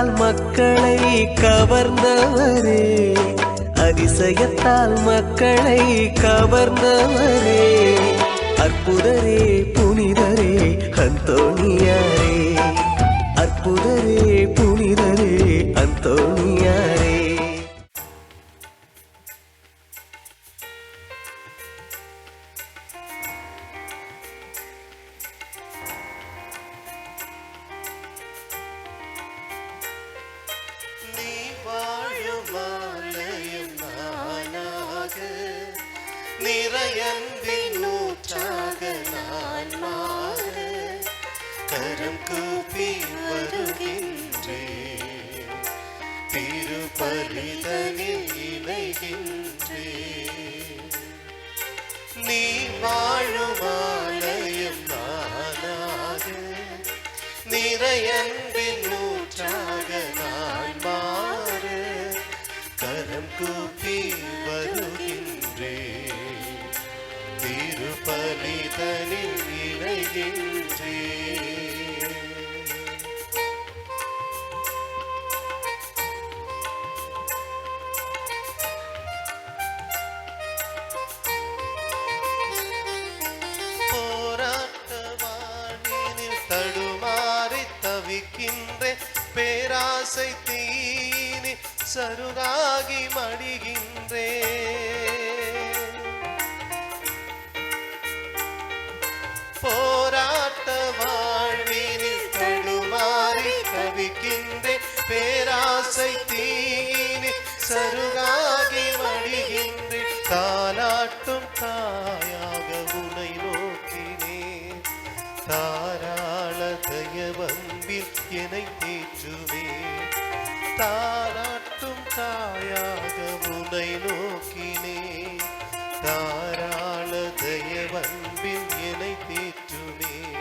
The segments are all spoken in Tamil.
அதிசயத்தால் மக்களை கவர்ந்தவரே, அதிசயத்தால் மக்களை கவர்ந்தவரே, அற்புதரே புனிதரே அந்தோணியாரே, அற்புதரே புனிதரே அந்தோணியாரே. நிறையன்பின் நூற்றாக நான் மாற கரம் கூப்பி வருகின்றேன், திருப்பலிதனில் இணைகின்றேன். நீ வாழும் ஆலயம் நானாக, நிறையன்பின் நூற்றாக நான் மாற கரம் கூப்பி வருகின்றேன், திருப்பலிதனில் இணைகின்றேன். போராட்ட வானில் தடுமாறி தவிக்கின்றேன், பேராசை தீனி சருகாகி மடிகின்றேன். போராட்ட வாழ்வினில் தடுமாறி தவிக்கின்றேன், பேராசை தீனி சருகாகி மடிகின்றேன். தாலாட்டும் தாயாக உனை நோக்கினேன், தாராள தயவம்பில் என்னை தேற்றுவேன். தாலாட்டும் தாயாக உனை நோக்கினேன், தாராள தயவம்பில் என்னை தேற்றுவேன்.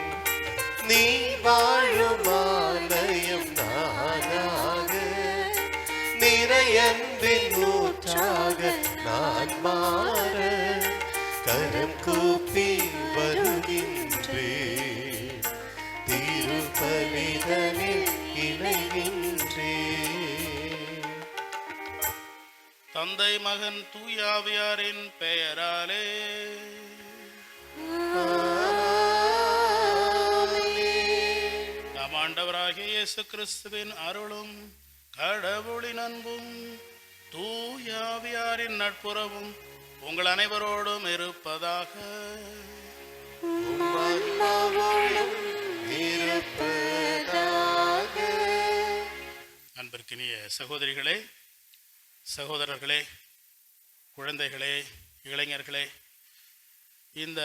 நீ வாழும் ஆலயம் நானாக, நிறையன்பின் நூற்றாக நான் மாற கரம் கூப்பி வருகின்றேன், திருப்பலிதனில் இணைகின்றேன். தந்தை மகன் தூயாவியாரின் பெயராலே நம் ஆண்டவராகிய இயேசு கிறிஸ்துவின் அருளும் கடவுளின் அன்பும் தூயாவியாரின் நட்புறவும் உங்கள் அனைவரோடும் இருப்பதாக. அன்பிற்கினிய சகோதரிகளே, சகோதரர்களே, குழந்தைகளே, இளைஞர்களே, இந்த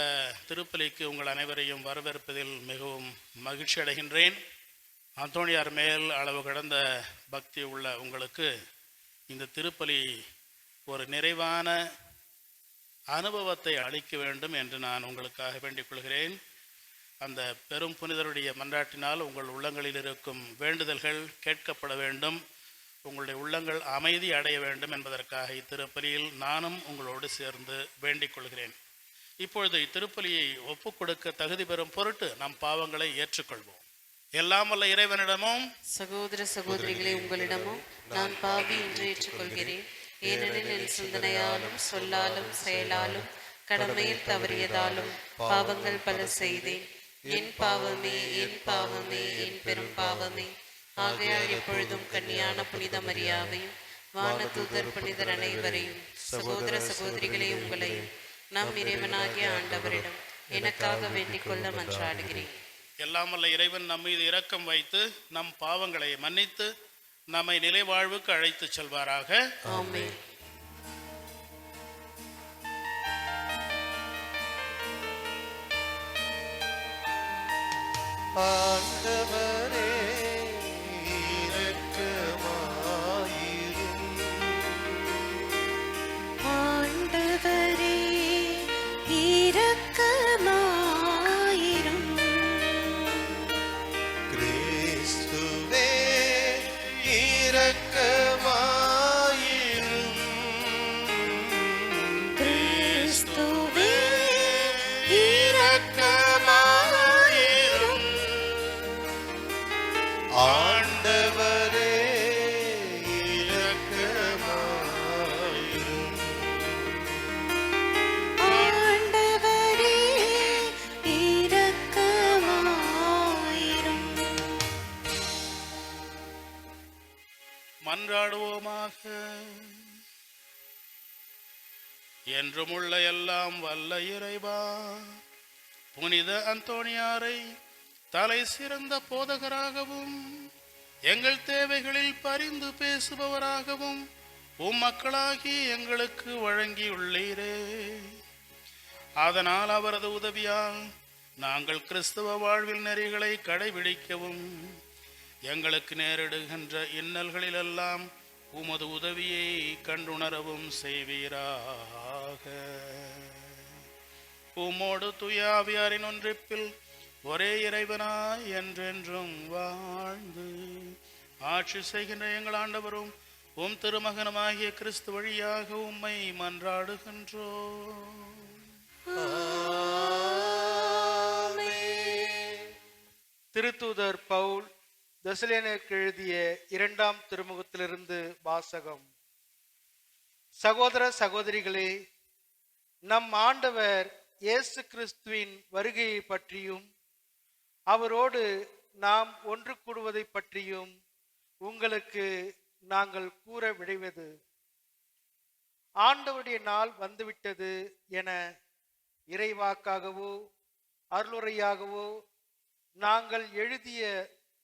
திருப்பலிக்கு உங்கள் அனைவரையும் வரவேற்பதில் மிகவும் மகிழ்ச்சி அடைகின்றேன். அந்தோணியார் மேல் அளவு கடந்த பக்தி உள்ள உங்களுக்கு இந்த திருப்பலி ஒரு நிறைவான அனுபவத்தை அளிக்க வேண்டும் என்று நான் உங்களுக்காக வேண்டிக் கொள்கிறேன். அந்த பெரும் புனிதருடைய மன்றாட்டினால் உங்கள் உள்ளங்களில் இருக்கும் வேண்டுதல்கள் கேட்கப்பட வேண்டும், உங்களுடைய உள்ளங்கள் அமைதி அடைய வேண்டும் என்பதற்காக இத்திருப்பலியில் நானும் உங்களோடு சேர்ந்து வேண்டிக் கொள்கிறேன். இப்பொழுது இத்திருப்பலியை ஒப்புக் கொடுக்க தகுதி பெறும் பொருட்டு நம் பாவங்களை ஏற்றுக்கொள்வோம். எல்லாம் வல்ல இறைவனிடமும் சகோதர சகோதரிகளை உங்களிடமும் நான் பாவி என்று ஏற்றுக்கொள்கிறேன். ஏனெனில் என் சிந்தனையாலும் சொல்லாலும் செயலாலும் கடமையில் தவறியதாலும் பாவங்கள் பல செய்தேன். என் பாவமே, என் பாவமே, என் பெரும் பாவமே. ஆகையால் எப்பொழுதும் கன்னியான புனித மரியாவையும் வானதூதர் புனிதர் அனைவரையும் சகோதர சகோதரிகளை உங்களையும் நம் இறைவனாகிய ஆண்டவரிடம் எனக்காக வேண்டிக் கொள்ள மன்றாடுகிறேன். எல்லாம் வல்ல இறைவன் நம் மீது இரக்கம் வைத்து நம் பாவங்களை மன்னித்து நம்மை நிலை வாழ்வுக்கு அழைத்து செல்வாராக. ஆமென். ஆண்டவரே இரக்கமாயிரும், ஆண்டவரே இரக்கமாயிரும், கிறிஸ்துவே இரக்கமாயிரும், கிறிஸ்துவே இரக்கமாயிரும், மன்றாடுவோமாக. என்றுமுள்ள எல்லாம் வல்ல இறைவா, புனித அந்தோணியாரை தலை சிறந்த போதகராகவும் எங்கள் தேவைகளில் பரிந்து பேசுபவராகவும் மக்களாகி எங்களுக்கு வழங்கியுள்ளீரே. அதனால் அவரது உதவியால் நாங்கள் கிறிஸ்தவ வாழ்வில் நெறிகளை கடைபிடிக்கவும் எங்களுக்கு நேரிடுகின்ற இன்னல்களிலெல்லாம் உமது உதவியை கண்டுணரவும் செய்வீராக. உம்மோடு தூய ஆவியாரின் ஒன்றிப்பில் ஒரே இறைவனாய் என்றென்றும் வாழ்ந்து ஆட்சி செய்கின்ற எங்கள் ஆண்டவரும் உம் திருமகனுமாகிய கிறிஸ்து வழியாக உம்மை மன்றாடுகின்றோம். திருத்தூதர் பவுல் தெசலோனிக்கேயருக்கு எழுதிய 2ஆம் திருமுகத்திலிருந்து வாசகம். சகோதர சகோதரிகளே, நம் ஆண்டவர் இயேசு கிறிஸ்துவின் வருகையை பற்றியும் அவரோடு நாம் ஒன்று கூடுவதை பற்றியும் உங்களுக்கு நாங்கள் கூற விழைவது, ஆண்டவருடைய நாள் வந்துவிட்டது என இறைவாக்காகவோ அருளுரையாகவோ நாங்கள் எழுதிய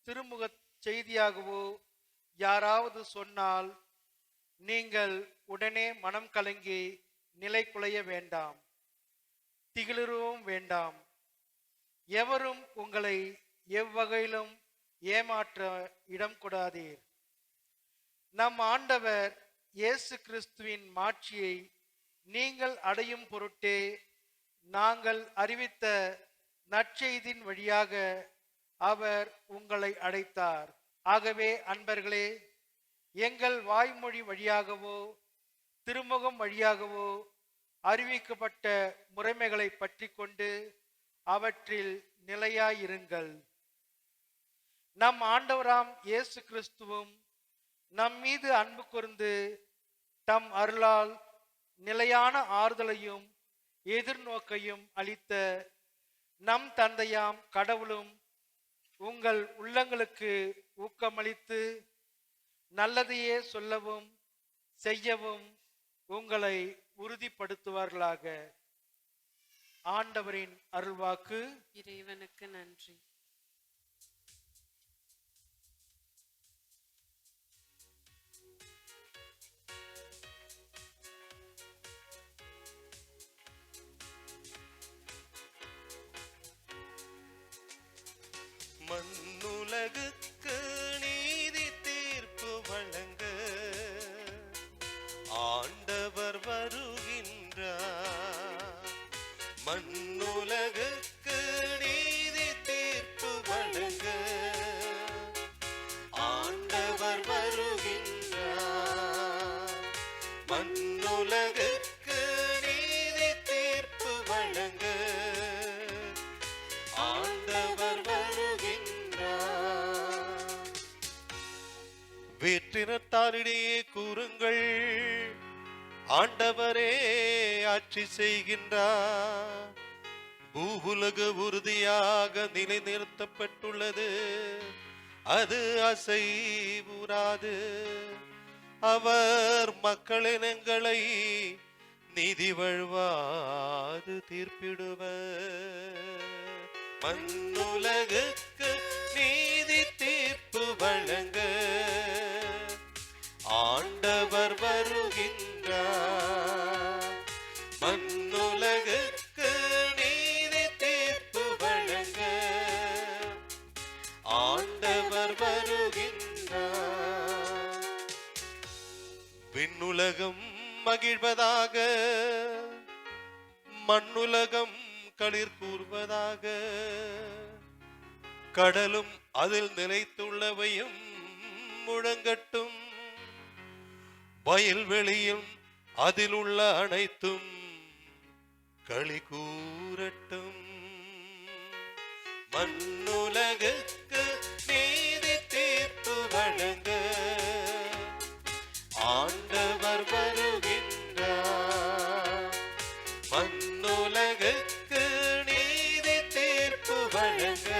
திருமுக செய்தியாகவோ யாராவது சொன்னால் நீங்கள் உடனே மனம் கலங்கி நிலை குலைய வேண்டாம், திகிலுறவும் வேண்டாம். எவரும் உங்களை எவ்வகையிலும் ஏமாற்ற இடம் கொடாதீர். நம் ஆண்டவர் இயேசு கிறிஸ்துவின் மாட்சியை நீங்கள் அடையும் பொருட்டே நாங்கள் அறிவித்த நற்செய்தியின் வழியாக அவர் உங்களை அழைத்தார். ஆகவே அன்பர்களே, எங்கள் வாய்மொழி வழியாகவோ திருமுகம் வழியாகவோ அறிவிக்கப்பட்ட முறைமைகளை பற்றி கொண்டு அவற்றில் நிலையாயிருங்கள். நம் ஆண்டவராம் இயேசு கிறிஸ்துவும் நம் மீது அன்பு கூர்ந்து தம் அருளால் நிலையான ஆறுதலையும் எதிர்நோக்கையும் அளித்த நம் தந்தையாம் கடவுளும் உங்கள் உள்ளங்களுக்கு ஊக்கமளித்து நல்லதையே சொல்லவும் செய்யவும் உங்களை உறுதிப்படுத்துவார்களாக. ஆண்டவரின் அருள்வாக்கு. இறைவனுக்கு நன்றி. மண்ணுலகுக்கு நீதி தீர்ப்பு வழங்க ஆண்டவர் வருகின்றார். மண்ணுலகுக்கு நீதி தீர்ப்பு வழங்க ஆண்டவர் வருகின்றார். மண்ணுலகுக்கு நீதி தீர்ப்பு வழங்க ஆண்டவர் வருகின்றார். வேற்றினத்தாரிடையே கூறுங்கள், ஆண்டவரே ஆட்சி செய்கின்றார். பூவுலக உறுதியாக நிலைநிறுத்தப்பட்டுள்ளது, அது அசைவுறாது. அவர் மக்களினங்களை நீதி வழுவாது தீர்ப்பிடுவர். மண்ணுலகுக்கு நீதி தீர்ப்பு வழங்க ஆண்டவர் வருகின்றார். மண்ணுலகுக்கு நீதி தீர்ப்பு வழங்க ஆண்டவர் வருகின்றார். விண்ணுலகம் மகிழ்வதாக, மண்ணுலகம் களிர் கூர்வதாக. கடலும் அதில் நிலைத்துள்ளவையும் முழங்கட்டும், வயல்வெளியும் அதில் உள்ள அனைத்தும் களி கூறட்டும். மண்ணுலகுக்கு நீதி தீர்ப்பு வழங்க ஆண்டவர் வருகின்றார். மண்ணுலகுக்கு நீதி தீர்ப்பு வழங்க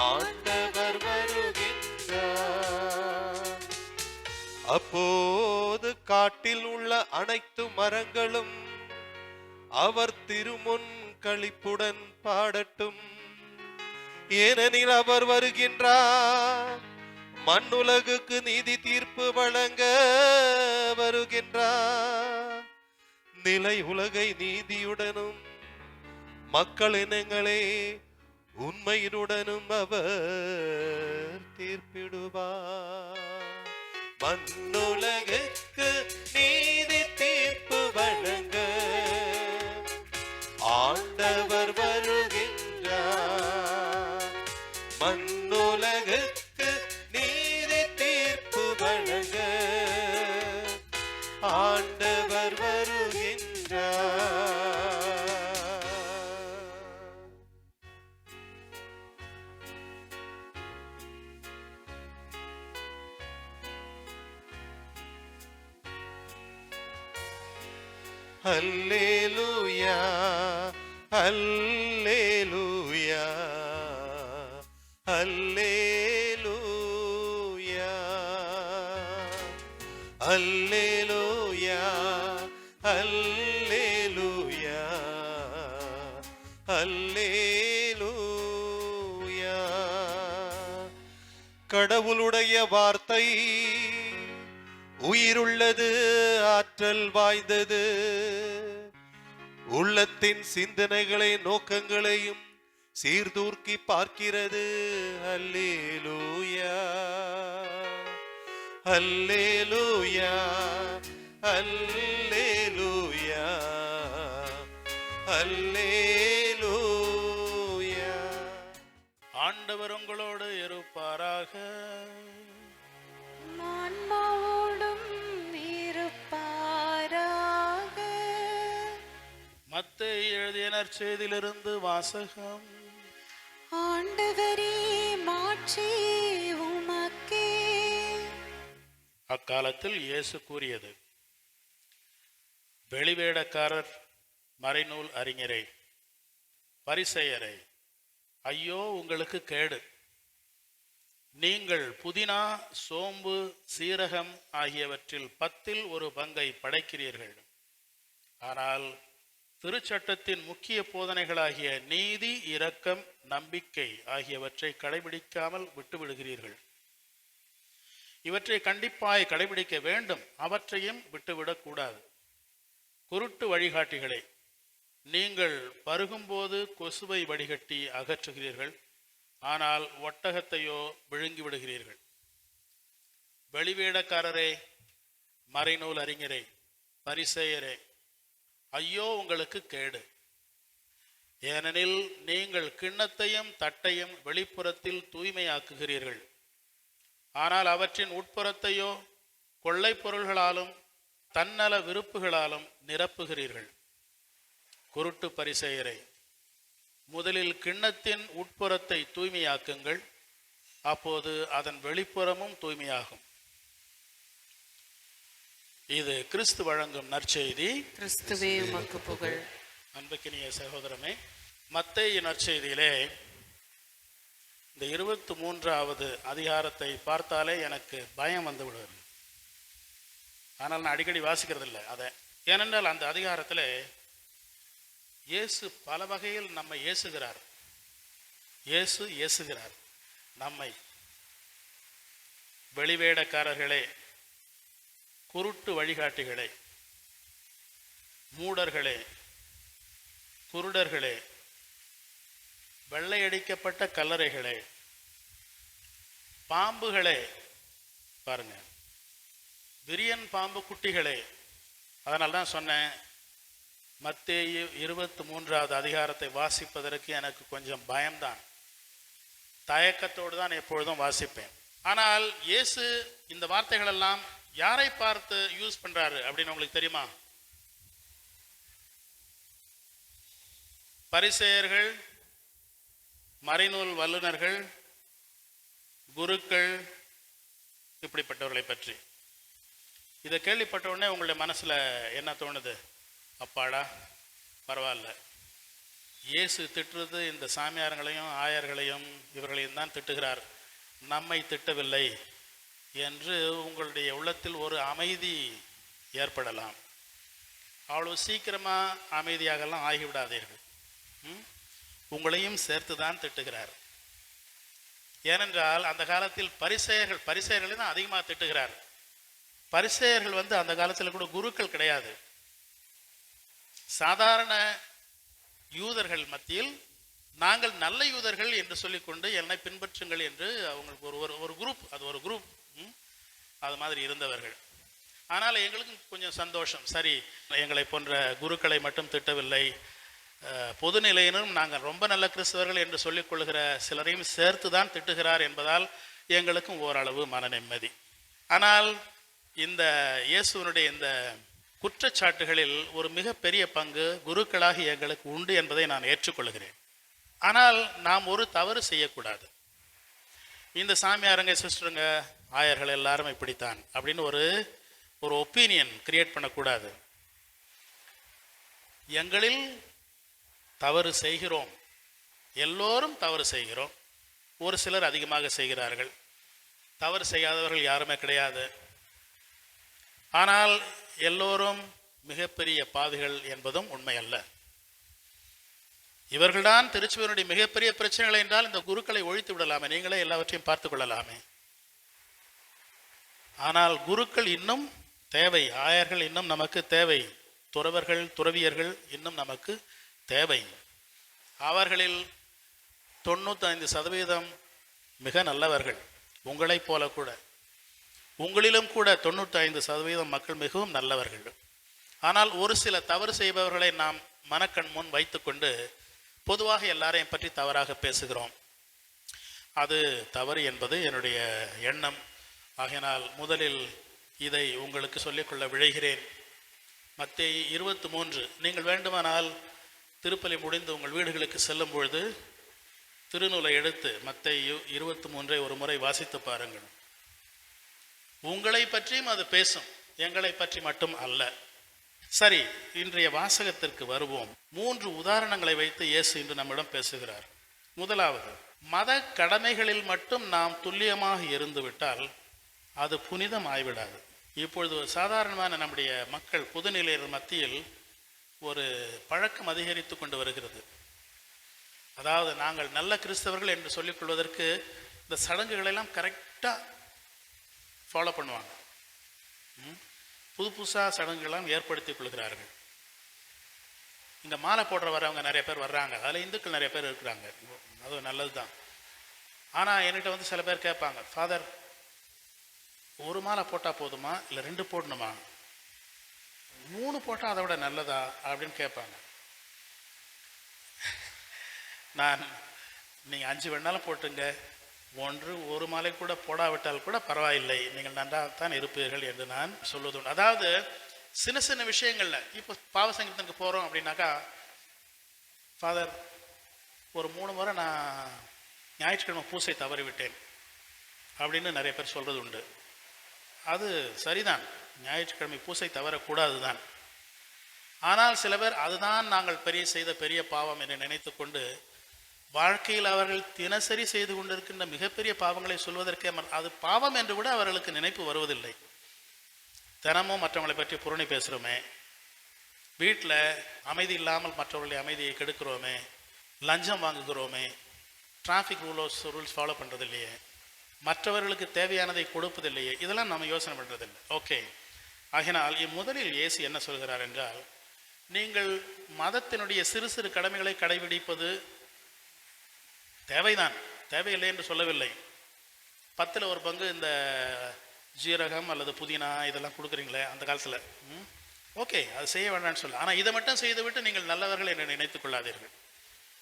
ஆண்டவர் வருகின்றார். அப்போது காட்டில் உள்ள அனைத்து மரங்களும் அவர் திருமுன் களிப்புடன் பாடட்டும். ஏனெனில் அவர் வருகின்றார், மண்ணுலகுக்கு நீதி தீர்ப்பு வழங்க வருகின்றார். நிலை உலகை நீதியுடனும் மக்கள் இனங்களே உண்மையுடனும் அவர் தீர்ப்பிடுவார். மண்ணுலகுக்கு நீதி தீர்ப்பு வழங்க ஆண்டவர் வருகின்றார். மண்ணுலகுக்கு நீதி தீர்ப்பு வழங்க ஆண்டவர் வருகின்றார். அல்லேலூயா, அல்லேலூயா, அல்லேலூயா, அல்லேலூயா, அல்லேலூயா, அல்லேலூயா. கடவுளுடைய வார்த்தை உயிருள்ளது, ஆற்றல் வாய்ந்தது, உள்ளத்தின் சிந்தனைகளை நோக்கங்களையும் சீர்தூக்கி பார்க்கிறது. அல்லேலூயா, அல்லேலூயா, அல்லேலூயா, அல்லேலூயா. ஆண்டவர் உங்களோடு இருப்பாராக. ஆன்மாவோடும் இருப்பாராக. மத்தேயு எழுதிய நற்செய்தியிலிருந்து வாசகம். ஆண்டவரே, மாட்சி உமக்கே. அக்காலத்தில் இயேசு கூறியது, வெளிவேடக்காரர், மறைநூல் அறிஞரே, பரிசேயரே, ஐயோ உங்களுக்கு கேடு! நீங்கள் புதினா, சோம்பு, சீரகம் ஆகியவற்றில் 10ல் 1 பங்கை படைக்கிறீர்கள். ஆனால் திருச்சட்டத்தின் முக்கிய போதனைகளாகிய நீதி, இரக்கம், நம்பிக்கை ஆகியவற்றை கடைபிடிக்காமல் விட்டுவிடுகிறீர்கள். இவற்றை கண்டிப்பாய் கடைபிடிக்க வேண்டும், அவற்றையும் விட்டுவிடக்கூடாது. குருட்டு வழிகாட்டிகளே, நீங்கள் பருகும்போது கொசுவை வடிகட்டி அகற்றுகிறீர்கள், ஆனால் ஒட்டகத்தையோ விழுங்கி விடுகிறீர்கள். வெளிவேடக்காரரே, மறைநூல் அறிஞரே, பரிசேயரே, ஐயோ உங்களுக்கு கேடு! ஏனெனில் நீங்கள் கிண்ணத்தையும் தட்டையும் வெளிப்புறத்தில் தூய்மையாக்குகிறீர்கள், ஆனால் அவற்றின் உட்புறத்தையோ கொள்ளைப் பொருள்களாலும் தன்னல விருப்புகளாலும் நிரப்புகிறீர்கள். குருட்டு பரிசேயரே, முதலில் கிண்ணத்தின் உட்புறத்தை தூய்மையாக்குங்கள், அப்போது அதன் வெளிப்புறமும் தூய்மையாகும். இது கிறிஸ்து வழங்கும் நற்செய்தி. கிறிஸ்துவே உமக்கு புகழ். அன்புக்கினிய சகோதரமே, மத்தேயு நற்செய்தியிலே இந்த 23வது அதிகாரத்தை பார்த்தாலே எனக்கு பயம் வந்து விடுவது. ஆனால் நான் அடிக்கடி வாசிக்கிறது இல்லை அதை. ஏனென்றால் அந்த அதிகாரத்தில் இயேசு பல வகையில் நம்மை ஏசுகிறார். இயேசு ஏசுகிறார் நம்மை. வெளிவேடக்காரர்களே, குருட்டு வழிகாட்டிகளே, மூடர்களே, குருடர்களே, வெள்ளையடிக்கப்பட்ட கல்லறைகளே, பாம்புகளே, பாருங்க, விரியன் பாம்பு குட்டிகளே. அதனால தான் சொன்னேன், மத்தேயு 23வது அதிகாரத்தை வாசிப்பதற்கு எனக்கு கொஞ்சம் பயம்தான், தயக்கத்தோடு தான் எப்பொழுதும் வாசிப்பேன். ஆனால் இயேசு இந்த வார்த்தைகள் எல்லாம் யாரை பார்த்து யூஸ் பண்றாரு அப்படின்னு உங்களுக்கு தெரியுமா? பரிசேயர்கள், மறைநூல் வல்லுநர்கள், குருக்கள், இப்படிப்பட்டவர்களை பற்றி. இதை கேள்விப்பட்ட உடனே உங்களுடைய மனசுல என்ன தோணுது? அப்பாடா, பரவாயில்ல, இயேசு திட்டுறது இந்த சாமியாரங்களையும் ஆயர்களையும் இவர்களையும் தான் திட்டுகிறார், நம்மை திட்டவில்லை என்று உங்களுடைய உள்ளத்தில் ஒரு அமைதி ஏற்படலாம். அவ்வளோ சீக்கிரமாக அமைதியாகலாம் ஆகிவிடாதீர்கள். உங்களையும் சேர்த்து தான் திட்டுகிறார். ஏனென்றால் அந்த காலத்தில் பரிசேயர்களை தான் அதிகமாக திட்டுகிறார். பரிசேயர்கள் அந்த காலத்தில் கூட குருக்கள் கிடையாது. சாதாரண யூதர்கள் மத்தியில் நாங்கள் நல்ல யூதர்கள் என்று சொல்லிக்கொண்டு என்னை பின்பற்றுங்கள் என்று அவங்களுக்கு ஒரு குரூப், அது ஒரு குரூப், அது மாதிரி இருந்தவர்கள். ஆனால் எங்களுக்கும் கொஞ்சம் சந்தோஷம், சரி எங்களை போன்ற குருக்களை மட்டும் திட்டவில்லை, பொதுநிலையினரும் நாங்கள் ரொம்ப நல்ல கிறிஸ்தவர்கள் என்று சொல்லிக்கொள்கிற சிலரையும் சேர்த்து தான் திட்டுகிறார் என்பதால் எங்களுக்கும் ஓரளவு மன நிம்மதி. ஆனால் இந்த இயேசுவனுடைய இந்த குற்றச்சாட்டுகளில் ஒரு மிகப்பெரிய பங்கு குருக்களாகி எங்களுக்கு உண்டு என்பதை நான் ஏற்றுக்கொள்கிறேன். ஆனால் நாம் ஒரு தவறு செய்யக்கூடாது. இந்த சாமியாருங்க, சிஸ்டருங்க, ஆயர்கள் எல்லாரும் இப்படித்தான் அப்படின்னு ஒரு ஒப்பீனியன் கிரியேட் பண்ணக்கூடாது. எங்களில் தவறு செய்கிறோம், எல்லோரும் தவறு செய்கிறோம். ஒரு சிலர் அதிகமாக செய்கிறார்கள், தவறு செய்யாதவர்கள் யாருமே கிடையாது. ஆனால் எல்லோரும் மிகப்பெரிய பாவிகள் என்பதும் உண்மை அல்ல. இவர்கள்தான் திருச்சுவனுடைய மிகப்பெரிய பிரச்சனைகள் என்றால் இந்த குருக்களை ஒழித்து விடலாமே, நீங்களே எல்லாவற்றையும் பார்த்து கொள்ளலாமே. ஆனால் குருக்கள் இன்னும் தேவை, ஆயர்கள் இன்னும் நமக்கு தேவை, துறவர்கள் துறவியர்கள் இன்னும் நமக்கு தேவை. அவர்களில் 95% மிக நல்லவர்கள், உங்களைப் போல கூட. உங்களிலும் கூட 95% மக்கள் மிகவும் நல்லவர்கள். ஆனால் ஒரு சில தவறு செய்பவர்களை நாம் மனக்கண் முன் வைத்துக்கொண்டு பொதுவாக எல்லாரையும் பற்றி தவறாக பேசுகிறோம். அது தவறு என்பது என்னுடைய எண்ணம். ஆகையினால் முதலில் இதை உங்களுக்கு சொல்லிக்கொள்ள விழைகிறேன். மத்தேயு 23, நீங்கள் வேண்டுமானால் திருப்பலி முடிந்து உங்கள் வீடுகளுக்கு செல்லும் பொழுது திருநூலை எடுத்து மத்தேயு 23 ஒரு முறை வாசித்து பாருங்கள். உங்களை பற்றியும் அது பேசும், எங்களை பற்றி மட்டும் அல்ல. சரி, இன்றைய வாசகத்திற்கு வருவோம். 3 உதாரணங்களை வைத்து இயேசு இன்று நம்மிடம் பேசுகிறார். முதலாவது, மத கடமைகளில் மட்டும் நாம் துல்லியமாக இருந்துவிட்டால் அது புனிதம் ஆய்விடாது. இப்பொழுது சாதாரணமான நம்முடைய மக்கள் பொதுநிலையர் மத்தியில் ஒரு பழக்கம் அதிகரித்து கொண்டு வருகிறது. அதாவது நாங்கள் நல்ல கிறிஸ்தவர்கள் என்று சொல்லிக் கொள்வதற்கு இந்த சடங்குகளெல்லாம் கரெக்டாக ஃபாலோ பண்ணுவாங்க. புதுசாக சடங்குகள்லாம் ஏற்படுத்தி கொள்கிறார்கள். இங்கே மாலை போடுற வரவங்க நிறைய பேர் வர்றாங்க, அதில் இந்துக்கள் நிறைய பேர் இருக்கிறாங்க, அது நல்லது தான். ஆனால் என்கிட்ட சில பேர் கேட்பாங்க, ஃபாதர் ஒரு மாலை போட்டால் போதுமா இல்லை 2 போடணுமா, 3 போட்டால் அதை விட நல்லதா அப்படின்னு கேட்பாங்க. நான் நீங்கள் 5 வேணாலும் போட்டுங்க, ஒரு மாலை கூட போடாவிட்டால் கூட பரவாயில்லை, நீங்கள் நன்றாகத்தான் இருப்பீர்கள் என்று நான் சொல்வதுண்டு. அதாவது சின்ன சின்ன விஷயங்களில், இப்போ பாவசங்கீதத்துக்கு போகிறோம் அப்படின்னாக்கா, ஃபாதர் ஒரு 3 முறை நான் ஞாயிற்றுக்கிழமை பூசை தவறிவிட்டேன் அப்படின்னு நிறைய பேர் சொல்கிறது உண்டு. அது சரிதான், ஞாயிற்றுக்கிழமை பூசை தவறக்கூடாது தான். ஆனால் சில பேர் அதுதான் நாங்கள் செய்த பெரிய பாவம் என்று நினைத்து கொண்டு வாழ்க்கையில் அவர்கள் தினசரி செய்து கொண்டிருக்கின்ற மிகப்பெரிய பாவங்களை சொல்வதற்கே அது பாவம் என்று கூட அவர்களுக்கு நினைப்பு வருவதில்லை. தினமும் மற்றவங்களை பற்றி புரணி பேசுகிறோமே, வீட்டில் அமைதி இல்லாமல் மற்றவர்களுடைய அமைதியை கெடுக்கிறோமே, லஞ்சம் வாங்குகிறோமே, டிராஃபிக் ரூல்ஸ் ஃபாலோ பண்ணுறது இல்லையே, மற்றவர்களுக்கு தேவையானதை கொடுப்பதில்லையே, இதெல்லாம் நம்ம யோசனை பண்ணுறதில்லை. ஓகே, ஆகினால் முதலில் இயேசு என்ன சொல்கிறார் என்றால், நீங்கள் மதத்தினுடைய சிறு சிறு கடமைகளை கடைபிடிப்பது தேவைதான், தேவையில்லை என்று சொல்லவில்லை. 10ல் 1 பங்கு இந்த ஜீரகம் அல்லது புதினா இதெல்லாம் கொடுக்குறீங்களே அந்த காலத்தில், ஓகே, அது செய்ய வேண்டாம்னு சொல்ல. ஆனால் இதை மட்டும் செய்துவிட்டு நீங்கள் நல்லவர்கள் என்று நினைத்து கொள்ளாதீர்கள்.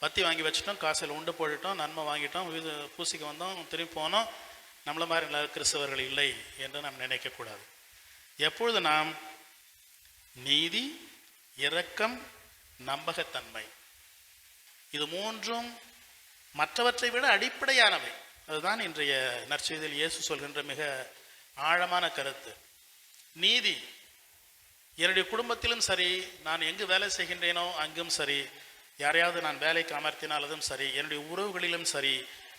பத்தி வாங்கி வச்சுட்டோம், காசில் உண்டு போட்டுட்டோம், நன்மை வாங்கிட்டோம், பூசிக்கு வந்தோம், திரும்பி போனோம், நம்மள மாதிரி நல்ல கிறிஸ்தவர்கள் இல்லை என்று நாம் நினைக்கக்கூடாது. எப்பொழுது நாம் நீதி, இரக்கம், நம்பகத்தன்மை, இது 3ம் மற்றவற்றை விட அடிப்படையானவை. அதுதான் இன்றைய நற்செய்தியில் இயேசு சொல்கின்ற மிக ஆழமான கருத்து. நீதி, என்னுடைய குடும்பத்திலும் சரி, நான் எங்கு வேலை செய்கின்றேனோ அங்கும் சரி, யாரையாவது நான் வேலைக்கு அமர்த்தினாலும் சரி, என்னுடைய உறவுகளிலும் சரி,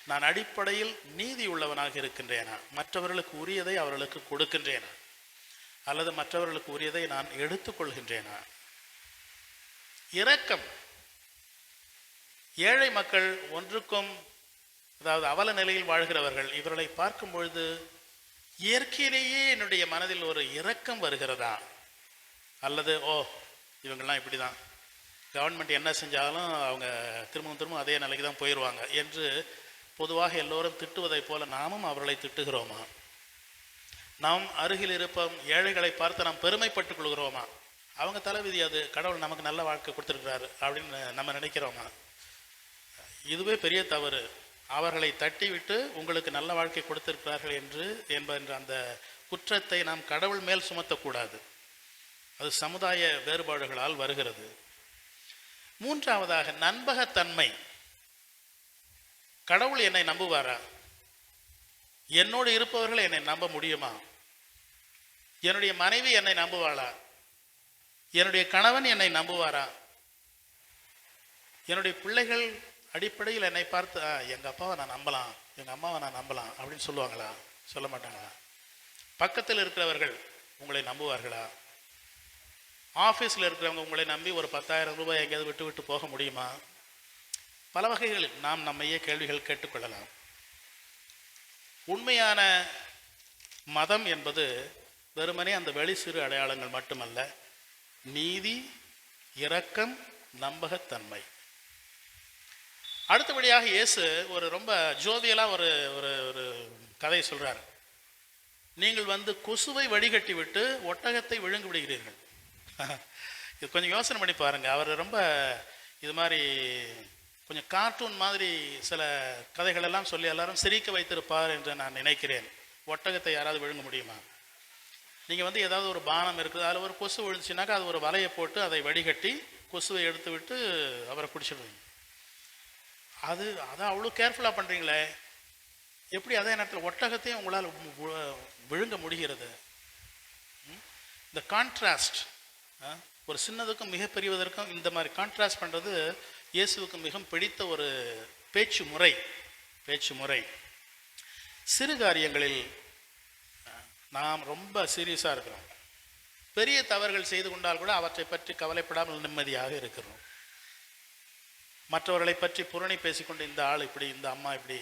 நான் அடிப்படையில் நீதி உள்ளவனாக இருக்கின்றேனா, மற்றவர்களுக்கு உரியதை அவர்களுக்கு கொடுக்கின்றேனா, அல்லது மற்றவர்களுக்கு உரியதை நான் எடுத்துக்கொள்கின்றேனா? இரக்கம். ஏழை மக்கள் ஒன்றுக்கும், அதாவது அவல நிலையில் வாழ்கிறவர்கள், இவர்களை பார்க்கும் பொழுது இயற்கையிலேயே என்னுடைய மனதில் ஒரு இரக்கம் வருகிறதா, அல்லது இவங்கெல்லாம் இப்படி தான், கவர்மெண்ட் என்ன செஞ்சாலும் அவங்க திரும்பவும் அதே நிலைக்கு தான் போயிடுவாங்க என்று பொதுவாக எல்லோரும் திட்டுவதை போல நாமும் அவர்களை திட்டுகிறோமா? நாம் அருகில் இருப்போம் ஏழைகளை பார்த்து நாம் பெருமைப்பட்டுக் கொள்கிறோமா? அவங்க தலைவிதி, அது கடவுள் நமக்கு நல்ல வாழ்க்கை கொடுத்துருக்கிறாரு அப்படின்னு நம்ம நினைக்கிறோமா? இதுவே பெரிய தவறு. அவர்களை தட்டிவிட்டு உங்களுக்கு நல்ல வாழ்க்கை கொடுத்திருக்கிறார்கள் என்ற அந்த குற்றத்தை நாம் கடவுள் மேல் சுமத்தக்கூடாது. அது சமுதாய வேறுபாடுகளால் வருகிறது. மூன்றாவதாக நம்பகத்தன்மை. கடவுள் என்னை நம்புவாரா? என்னோடு இருப்பவர்கள் என்னை நம்ப முடியுமா? என்னுடைய மனைவி என்னை நம்புவாளா? என்னுடைய கணவன் என்னை நம்புவாரா? என்னுடைய பிள்ளைகள் அடிப்படையில் என்னை பார்த்து எங்கள் அப்பாவை நான் நம்பலாம், எங்கள் அம்மாவை நான் நம்பலாம் அப்படின்னு சொல்லுவாங்களா? சொல்ல மாட்டாங்களா? பக்கத்தில் இருக்கிறவர்கள் உங்களை நம்புவார்களா? ஆஃபீஸில் இருக்கிறவங்க உங்களை நம்பி ஒரு 10,000 ரூபாய் எங்கேயாவது விட்டு விட்டு போக முடியுமா? பல வகைகளில் நாம் நம்மையே கேள்விகள் கேட்டுக்கொள்ளலாம். உண்மையான மதம் என்பது வெறுமனே அந்த வெளி சிறு அடையாளங்கள் மட்டுமல்ல, நீதி, இரக்கம், நம்பகத்தன்மை. அடுத்தபடியாக இயேசு ஒரு ரொம்ப ஜோவியலாக ஒரு ஒரு கதை சொல்கிறார். நீங்கள் வந்து கொசுவை வடிகட்டி விட்டு ஒட்டகத்தை விழுங்கி விடுகிறீர்கள். இது கொஞ்சம் யோசனை பண்ணி பாருங்கள். அவர் ரொம்ப இது மாதிரி கொஞ்சம் கார்ட்டூன் மாதிரி சில கதைகளெல்லாம் சொல்லி எல்லாரும் சிரிக்க வைத்திருப்பார் என்று நான் நினைக்கிறேன். ஒட்டகத்தை யாராவது விழுங்க முடியுமா? நீங்கள் வந்து ஏதாவது ஒரு பானம் இருக்குது, அதில் ஒரு கொசு விழுந்துச்சுனாக்கா அது ஒரு வலையை போட்டு அதை வடிகட்டி கொசுவை எடுத்து விட்டு அவரை குடிச்சிடுவீங்க. அதை அவ்வளோ கேர்ஃபுல்லாக பண்ணுறீங்களே, எப்படி அதே நேரத்தில் ஒட்டகத்தையும் உங்களால் விழுங்க முடிகிறது? இந்த கான்ட்ராஸ்ட், ஒரு சின்னதுக்கும் மிகப்பெரியதற்கும் இந்த மாதிரி கான்ட்ராஸ்ட் பண்ணுறது இயேசுவுக்கு மிகவும் பிடித்த ஒரு பேச்சு முறை. சிறு காரியங்களில் நாம் ரொம்ப சீரியஸாக இருக்கிறோம். பெரிய தவறுகள் செய்து கொண்டால் கூட அவற்றை பற்றி கவலைப்படாமல் நிம்மதியாக இருக்கிறோம். மற்றவர்களை பற்றி புரணி பேசிக்கொண்டு இந்த ஆள் இப்படி, இந்த அம்மா இப்படி,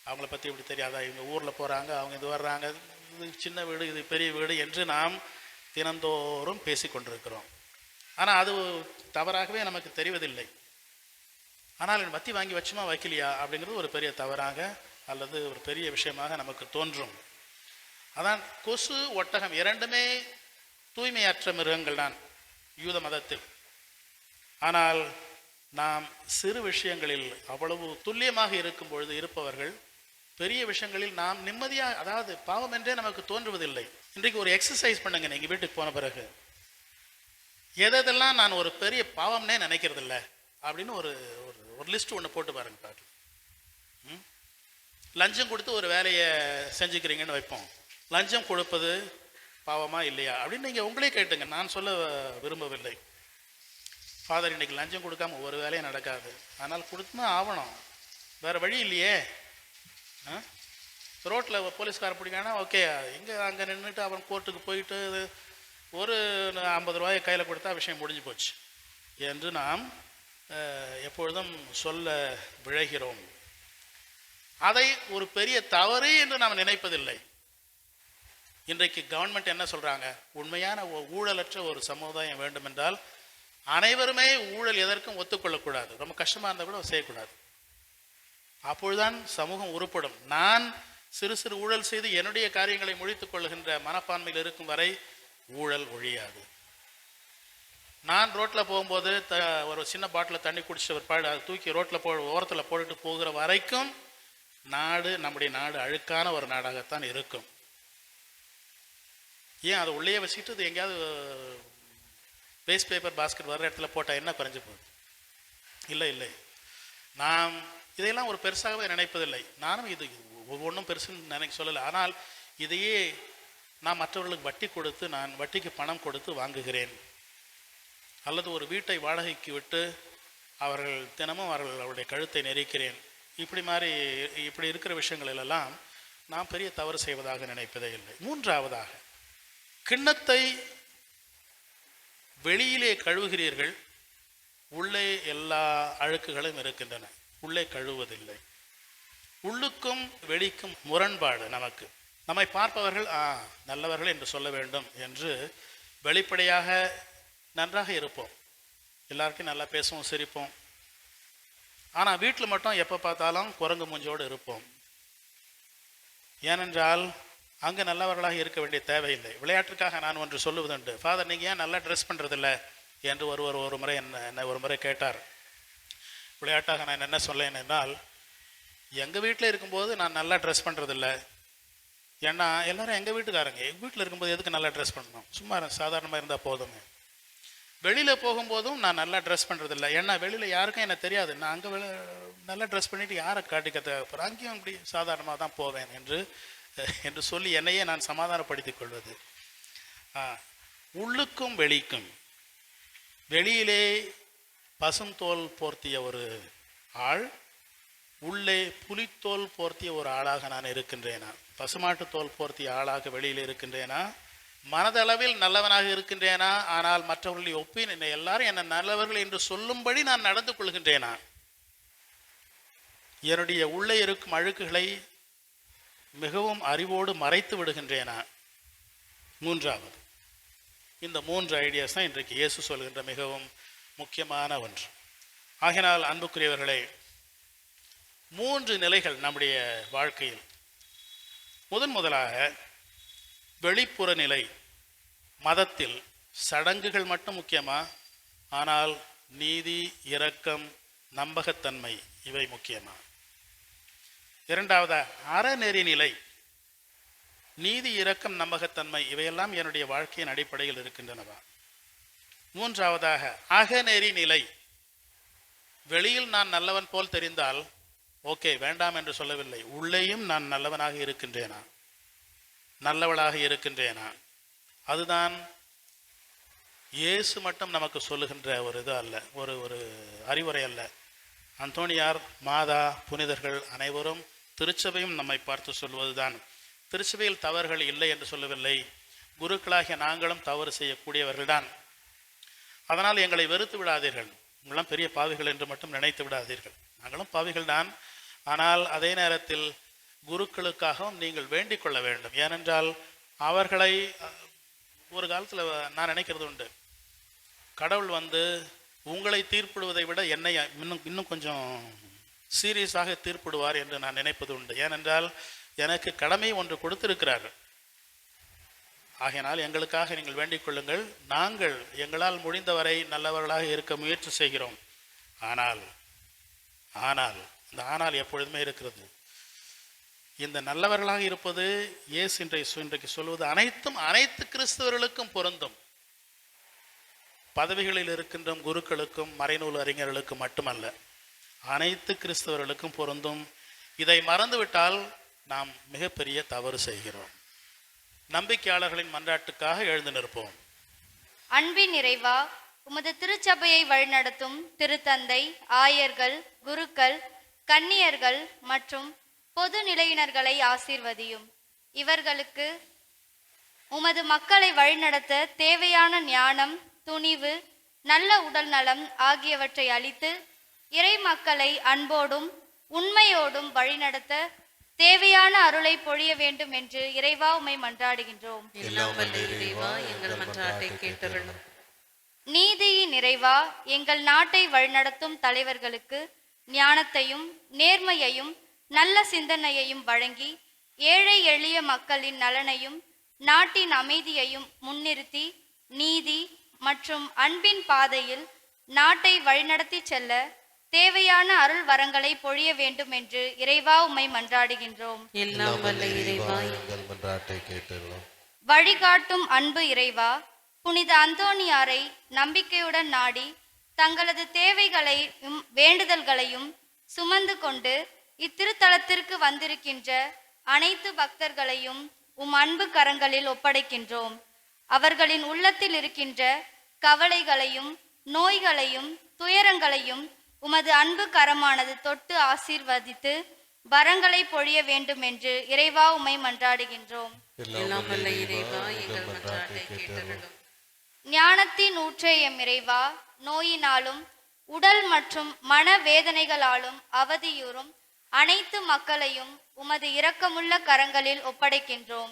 அவங்கள பற்றி இப்படி தெரியாதா, இவங்க ஊரில் போகிறாங்க, அவங்க இது வர்றாங்க, இது சின்ன வீடு, இது பெரிய வீடு என்று நாம் தினந்தோறும் பேசிக்கொண்டிருக்கிறோம். ஆனால் அது தவறாகவே நமக்கு தெரிவதில்லை. ஆனால் வத்தி வாங்கி வச்சுமா வைக்கலையா அப்படிங்கிறது ஒரு பெரிய தவறாக அல்லது ஒரு பெரிய விஷயமாக நமக்கு தோன்றும். அதான் கொசு, ஒட்டகம் இரண்டுமே தூய்மையற்ற மிருகங்கள் தான் யூத மதத்தில். ஆனால் நாம் சிறு விஷயங்களில் அவ்வளவு துல்லியமாக இருக்கும் பொழுது இருப்பவர்கள் பெரிய விஷயங்களில் நாம் நிம்மதியாக, அதாவது பாவம் என்றே நமக்கு தோன்றுவதில்லை. இன்றைக்கு ஒரு எக்ஸசைஸ் பண்ணுங்க. நீங்கள் வீட்டுக்கு போன பிறகு எதெல்லாம் நான் ஒரு பெரிய பாவம்னே நினைக்கிறதில்ல அப்படின்னு ஒரு ஒரு லிஸ்ட் ஒன்று போட்டு பாருங்க. பாட்டு லஞ்சம் கொடுத்து ஒரு வேலையை செஞ்சுக்கிறீங்கன்னு வைப்போம். லஞ்சம் கொடுப்பது பாவமா இல்லையா அப்படின்னு நீங்கள் உங்களே கேட்டுங்க. நான் சொல்ல விரும்பவில்லை. ஃபாதர், இன்னைக்கு லஞ்சம் கொடுக்காம ஒரு வேலையும் நடக்காது, அதனால் கொடுத்துனா ஆகணும், வேறு வழி இல்லையே. ரோட்டில் போலீஸ்கார பிடிக்கானா ஓகே, அங்கே நின்றுட்டு அவன் கோர்ட்டுக்கு போயிட்டு ஒரு 50 ரூபாயை கையில் கொடுத்தா விஷயம் முடிஞ்சு போச்சு என்று நாம் எப்பொழுதும் சொல்ல விழைகிறோம். அதை ஒரு பெரிய தவறு என்று நாம் நினைப்பதில்லை. இன்றைக்கு கவர்மெண்ட் என்ன சொல்கிறாங்க? உண்மையான ஊழலற்ற ஒரு சமுதாயம் வேண்டும் என்றால் அனைவருமே ஊழல் எதற்கும் ஒத்துக்கொள்ளக்கூடாது, ரொம்ப கஷ்டமாக இருந்தால் கூட செய்யக்கூடாது. அப்பொழுதுதான் சமூகம் உருப்படும். நான் சிறு சிறு ஊழல் செய்து என்னுடைய காரியங்களை முடித்துக் கொள்கின்ற மனப்பான்மையில் இருக்கும் வரை ஊழல் ஒழியாது. நான் ரோட்டில் போகும்போது ஒரு சின்ன பாட்டில் தண்ணி குடிச்ச ஒரு பாடு தூக்கி ரோட்டில் ஓரத்தில் போட்டுட்டு போகிற வரைக்கும் நம்முடைய நாடு அழுக்கான ஒரு நாடாகத்தான் இருக்கும். ஏன் அதை உள்ளே வச்சுக்கிட்டு இது எங்கேயாவது வேஸ்ட் பேப்பர் பாஸ்கெட் வர்ற இடத்துல போட்டால் என்ன குறைஞ்சி போகுது? இல்லை. நாம் இதையெல்லாம் ஒரு பெருசாகவே நினைப்பதில்லை. நானும் இது ஒவ்வொன்றும் பெருசுன்னு நினைக்க சொல்லலை. ஆனால் இதையே நான் மற்றவர்களுக்கு வட்டி கொடுத்து, நான் வட்டிக்கு பணம் கொடுத்து வாங்குகிறேன், அல்லது ஒரு வீட்டை வாடகைக்கு விட்டு அவர்கள் தினமும் அவர்களுடைய கழுத்தை நெரிக்கிறேன், இப்படி இருக்கிற விஷயங்களிலெல்லாம் நாம் பெரிய தவறு செய்வதாக நினைப்பதே இல்லை. மூன்றாவதாக, கிண்ணத்தை வெளியிலே கழுவுகிறீர்கள், உள்ளே எல்லா அழுக்குகளும் இருக்கின்றன, உள்ளே கழுவுவதில்லை. உள்ளுக்கும் வெளிக்கும் முரண்பாடு. நம்மை பார்ப்பவர்கள் நல்லவர்கள் என்று சொல்ல வேண்டும் என்று வெளிப்படையாக நன்றாக இருப்போம், எல்லார்ட்டையும் நல்லா பேசுவோம், சிரிப்போம். ஆனால் வீட்டில் மட்டும் எப்போ பார்த்தாலும் குரங்கு மூஞ்சோடு இருப்போம். ஏனென்றால் அங்கே நல்லவர்களாக இருக்க வேண்டிய தேவையில்லை. விளையாட்டுக்காக நான் ஒன்று சொல்லுவதுண்டு, ஃபாதர் நீங்கள் ஏன் நல்லா ட்ரெஸ் பண்ணுறதில்ல என்று ஒரு முறை என்ன ஒரு முறை கேட்டார். விளையாட்டாக நான் என்ன சொல்லேன் என்றால், எங்கள் வீட்டில் இருக்கும்போது நான் நல்லா ட்ரெஸ் பண்ணுறதில்ல. ஏன்னா எல்லோரும் எங்கள் வீட்டுக்காரங்க, எங்கள் வீட்டில் இருக்கும்போது எதுக்கு நல்லா ட்ரெஸ் பண்ணணும், சும்மா சாதாரணமாக இருந்தால் போதுங்க. வெளியில் போகும்போதும் நான் நல்லா ட்ரெஸ் பண்ணுறதில்ல, ஏன்னா வெளியில் யாருக்கும் எனக்கு தெரியாது, நான் அங்கே நல்லா ட்ரெஸ் பண்ணிவிட்டு யாரை காட்டிக்க தேவைப்படுறேன், அங்கேயும் அப்படி சாதாரணமாக தான் போவேன் என்று சொல்லி என்னையே நான் சமாதானப்படுத்திக் கொள்வது. உள்ளுக்கும் வெளிக்கும், வெளியிலே பசும் தோல் போர்த்திய ஒரு ஆள், உள்ளே புலித்தோல் போர்த்திய ஒரு ஆளாக நான் இருக்கின்றேனா, பசுமாட்டு தோல் போர்த்திய ஆளாக வெளியில் இருக்கின்றேனா, மனதளவில் நல்லவனாக இருக்கின்றேனா, ஆனால் மற்றவர்களை ஒப்பின எல்லாரும் என்ன நல்லவர்கள் என்று சொல்லும்படி நான் நடந்து கொள்கின்றேனா, என்னுடைய உள்ளே இருக்கும் அழுக்குகளை மிகவும் அறிவோடு மறைத்து விடுகின்றேனா. மூன்றாவது, இந்த 3 ஐடியாஸ் தான் இன்றைக்கு இயேசு சொல்கின்ற மிகவும் முக்கியமான ஒன்று. ஆகினால் அன்புக்குரியவர்களே, 3 நிலைகள் நம்முடைய வாழ்க்கையில். முதலாக வெளிப்புற நிலை. மதத்தில் சடங்குகள் மட்டும் முக்கியமா, ஆனால் நீதி, இரக்கம், நம்பகத்தன்மை இவை முக்கியமா? இரண்டாவது அறநெறி நிலை. நீதி, இரக்கம், நம்பகத்தன்மை இவையெல்லாம் என்னுடைய வாழ்க்கையின் அடிப்படையில் இருக்கின்றனவா? மூன்றாவதாக அகநெறி நிலை. வெளியில் நான் நல்லவன் போல் தெரிந்தால் ஓகே, வேண்டாம் என்று சொல்லவில்லை, உள்ளேயும் நான் நல்லவனாக இருக்கின்றேனா, நல்லவளாக இருக்கின்றேனா? அதுதான் இயேசு மட்டும் நமக்கு சொல்லுகின்ற ஒரு இது அல்ல, ஒரு அறிவுரை அல்ல. அந்தோணியார், மாதா, புனிதர்கள் அனைவரும், திருச்சபையும் நம்மை பார்த்து சொல்வதுதான். திருச்சபையில் தவறுகள் இல்லை என்று சொல்லவில்லை, குருக்களாகிய நாங்களும் தவறு செய்யக்கூடியவர்கள்தான். அதனால் எங்களை வெறுத்து விடாதீர்கள், உங்களெல்லாம் பெரிய பாவிகள் என்று மட்டும் நினைத்து விடாதீர்கள். நாங்களும் பாவிகள் தான். ஆனால் அதே நேரத்தில் குருக்களுக்காகவும் நீங்கள் வேண்டிக் கொள்ள வேண்டும். ஏனென்றால் அவர்களை ஒரு காலத்தில் நான் நினைக்கிறது உண்டு, கடவுள் உங்களை தீர்ப்பிடுவதை விட என்னை இன்னும் கொஞ்சம் சீரியஸாக தீர்ப்பிடுவார் என்று நான் நினைப்பது உண்டு. ஏனென்றால் எனக்கு கடமை ஒன்று கொடுத்திருக்கிறார்கள். ஆகையினால் எங்களுக்காக நீங்கள் வேண்டிக் கொள்ளுங்கள். நாங்கள் எங்களால் முடிந்தவரை நல்லவர்களாக இருக்க முயற்சி செய்கிறோம். ஆனால் இந்த ஆனால் எப்பொழுதுமே இருக்கிறது. இந்த நல்லவர்களாக இருப்பது இயேசு இன்றைக்கு சொல்வது அனைத்து கிறிஸ்தவர்களுக்கும் பொருந்தும். பதவிகளில் இருக்கின்ற குருக்களுக்கும் மறைநூல் அறிஞர்களுக்கும் மட்டுமல்ல, அனைத்து கிறிஸ்தவர்களுக்கும் பொருந்தும். இதை மறந்துவிட்டால் நாம் மிகப்பெரிய தவறு செய்கிறோம். நம்பிக்கையாளர்களின் மன்றாட்டுக்காக எழுந்து நிற்போம். அன்பின் இறைவா, உமது திருச்சபையை வழிநடத்தும் திருத்தந்தை, ஆயர்கள், குருக்கள், கன்னியர்கள் மற்றும் பொது நிலையினர்களை ஆசீர்வதியும். இவர்களுக்கு உமது மக்களை வழிநடத்த தேவையான ஞானம், துணிவு, நல்ல உடல் நலம் ஆகியவற்றை அளித்து இறை மக்களை அன்போடும் உண்மையோடும் வழிநடத்த தேவையான அருளை பொழிய வேண்டும் என்று இறைவா உம்மை மன்றாடுகின்றோம். எங்கள் மன்றாட்டை கேட்டருளும். நீதியின் இறைவா, எங்கள் நாட்டை வழிநடத்தும் தலைவர்களுக்கு ஞானத்தையும் நேர்மையையும் நல்ல சிந்தனையையும் வழங்கி ஏழை எளிய மக்களின் நலனையும் நாட்டின் அமைதியையும் முன்னிறுத்தி நீதி மற்றும் அன்பின் பாதையில் நாட்டை வழிநடத்தி செல்ல தேவையான அருள் வரங்களை பொழிய வேண்டும் என்று இறைவா உம்மை மன்றாடுகின்றோம். வழிகாட்டும் அன்பு இறைவா, புனித அந்தோணியாரை நம்பிக்கையுடன் நாடி தங்களது தேவைகளையும் வேண்டுதல்களையும் சுமந்து கொண்டு இத்திருத்தலத்திற்கு வந்திருக்கின்ற அனைத்து பக்தர்களையும் உம் அன்பு கரங்களில் ஒப்படைக்கின்றோம். அவர்களின் உள்ளத்தில் இருக்கின்ற கவலைகளையும் நோய்களையும் துயரங்களையும் உமது அன்பு கரமானது தொட்டு ஆசீர்வதித்து வரங்களை பொழிய வேண்டும் என்று இறைவா உம்மை மன்றாடுகின்றோம். எல்லாம் வல்ல இறைவா, எங்கள் மன்றாட்டை கேட்டருளும். ஞானத்தின் ஊற்றே எம் இறைவா, நோயினாலும் உடல் மற்றும் மன வேதனைகளாலும் அவதியுறும் அனைத்து மக்களையும் உமது இரக்கமுள்ள கரங்களில் ஒப்படைக்கின்றோம்.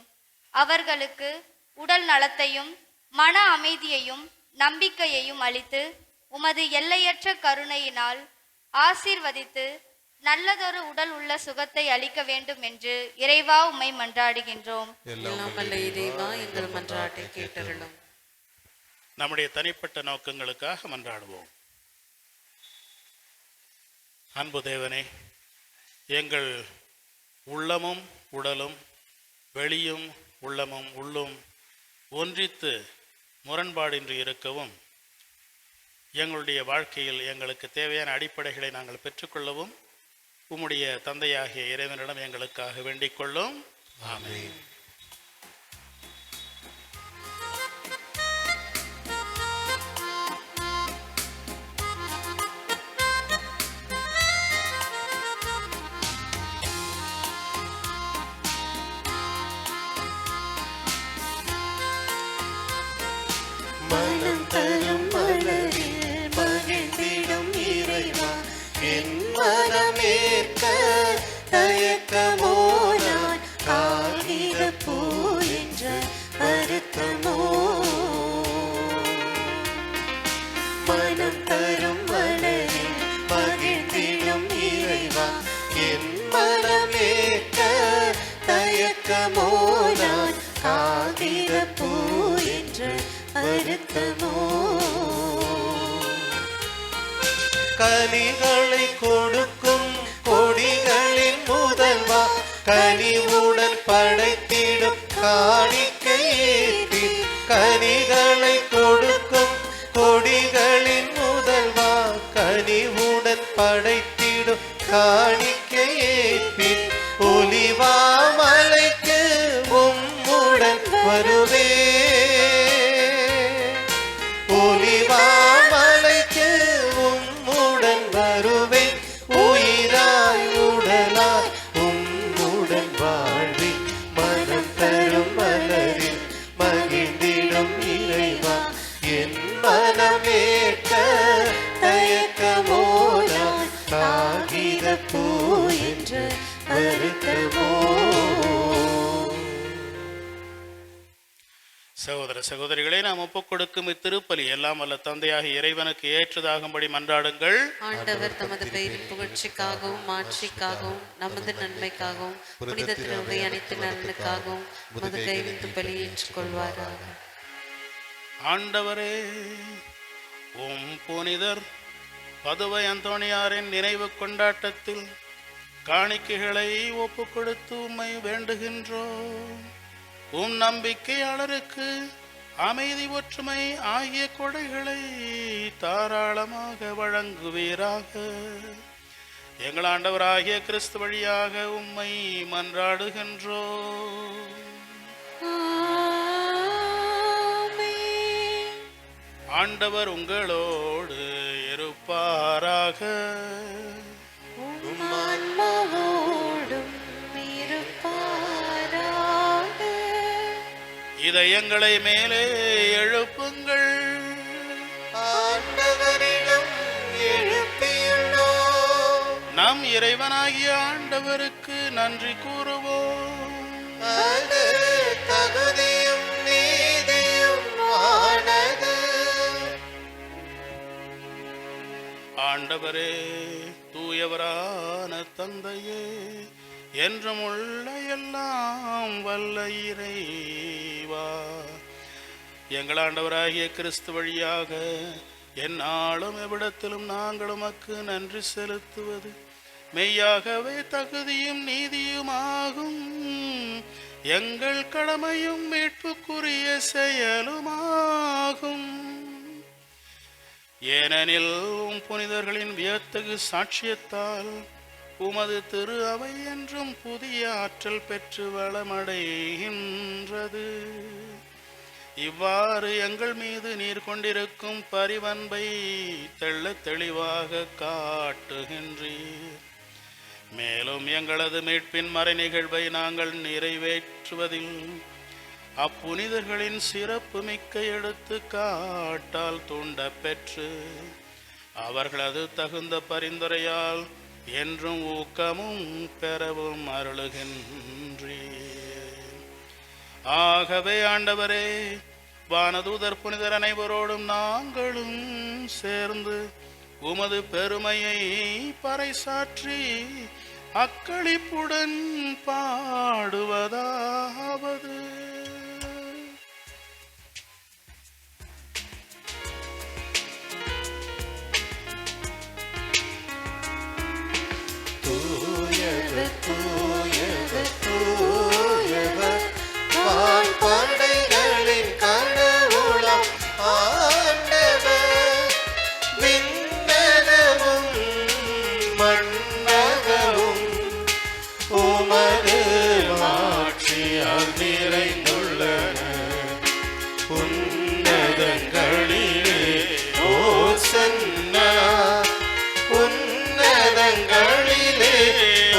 அவர்களுக்கு உடல் நலத்தையும் மன அமைதியையும் நம்பிக்கையையும் அளித்து உமது எல்லையற்ற கருணையினால் ஆசீர்வதித்து நல்லதொரு உடல் உள்ள சுகத்தை அளிக்க வேண்டும் என்று இறைவா உம்மை மன்றாடுகின்றோம். எல்லாம் வல்ல இறைவா, எங்கள் மன்றாட்டை கேட்டருளும். நம்முடைய தனிப்பட்ட நோக்கங்களுக்காக மன்றாடுவோம். அன்பு தேவனே, எங்கள் உள்ளமும் உடலும் வெளியும் உள்ளமும் உள்ளும் ஒன்றித்து முரண்பாடின்றி இருக்கவும், எங்களுடைய வாழ்க்கையில் எங்களுக்கு தேவையான அடிப்படைகளை நாங்கள் பெற்றுக்கொள்ளவும் உம்முடைய தந்தையாகிய இறைவனிடம் எங்களுக்காக வேண்டிக் கொள்ளும். ஆமென். மனம் தரும் மலரில் மகிழ்ந்திடும் இறைவா, என் மனமேற்க தயக்கமோ, நான் காகித பூ என்ற வருத்தமோ. மனம் தரும் மலரில் மகிழ்ந்திடும் இறைவா, என் மனமேற்க தயக்கமோ, நான் காகித பூ என்ற வருத்தமோ. கனிகளை கொடுக்கும் கொடிகளின் முதல்வா, கனிவுடன் படைத்திடும் காணிக்கையேற்றி. கனிகளை கொடுக்கும் கொடிகளின் முதல்வா, கனிவுடன் படைத்திடும் காணிக்கையேற்றி. ஒலிவாமலைக்கு உம்முடன் வருவே, ஒலிவாமலைக்கு உம்முடன் வருவேன். உயிராய் உடலாய் உம்முடன் வாழ்வேன். மனம் தரும் மலரில் மகிழ்ந்திடும் இறைவா, என் மனமேற்க தயக்கமோ, நான் காகித பூ என்ற வருத்தமோ. சகோதர சகோதரிகளே, நாம் ஒப்புக் கொடுக்கும் இத்திருப்பலி எல்லாம் வல்ல தந்தையாகிய இறைவனுக்கு ஏற்றதாகும்படி மன்றாடுங்கள். ஆண்டவர் தமது பெயரின் புகழ்ச்சிக்காகவும் மாட்சிக்காகவும் நமது நன்மைக்காகவும் புனித திருவை அனைத்து நலனுக்காகவும் மது கைவிட்டு பலி ஏற்றுக்கொள்வாராக. ஆண்டவரே, உம் புனிதர் பதுவை அந்தோணியாரின் நினைவு கொண்டாட்டத்தில் காணிக்கைகளை ஒப்புக் கொடுத்து உம்மை வேண்டுகின்றோம். உம் நம்பிக்கையாளருக்கு அமைதி ஒற்றுமை ஆகிய கொடைகளை தாராளமாக வழங்குவீராக. எங்கள் ஆண்டவராகிய கிறிஸ்து வழியாக உம்மை மன்றாடுகின்றோம். ஆண்டவர் உங்களோடு இருப்பாராக. இதயங்களை மேலே எழுப்புங்கள். ஆண்டவரிடம் எழுப்பியுள்ளோம். நம் இறைவனாகிய ஆண்டவருக்கு நன்றி கூறுவோம். அது தகுதியும் நீதியும் ஆனது. ஆண்டவரே, தூயவரான தந்தையே, என்றும் உள்ள எல்லாம் வல்ல இறைவா, எங்கள் ஆண்டவராகிய கிறிஸ்து வழியாக எந்நாளும் எவ்விடத்திலும் நாங்கள் உமக்கு நன்றி செலுத்துவது மெய்யாகவே தகுதியும் நீதியுமாகும். எங்கள் கடமையும் மீட்புக்குரிய செயலுமாகும். ஏனெனில் புனிதர்களின் வியத்தகு சாட்சியத்தால் உமது திரு அவை என்றும் புதிய ஆற்றல் பெற்று வளமடைகின்றது. இவ்வாறு எங்கள் மீது நீர் கொண்டிருக்கும் பரிவன்பை தெள்ளத் தெளிவாக காட்டுகின்றீர். மேலும் எங்களது மீட்பின் மறை நிகழ்வை நாங்கள் நிறைவேற்றுவதில் அப்புனிதர்களின் சிறப்பு மிக்க எடுத்து காட்டால் தூண்ட பெற்று அவர்களது தகுந்த பரிந்துரையால் என்றும் ஊக்கமும் பெறவும் அருளுகின்றீர். ஆகவே ஆண்டவரே, வானதூதர் புனிதர் அனைவரோடும் நாங்களும் சேர்ந்து உமது பெருமையை பறைசாற்றி அக்களிப்புடன் பாடுவதாவது: தூயவர் தூயவர் தூயவர் வான்படைகளின் கடவுளாம் ஆண்டவர். விண்ணகமும் மண்ணகமும் உமது மாட்சியால் நிறைந்துள்ளன. உன்னதங்களிலே ஓசன்னா, உன்னதங்களிலே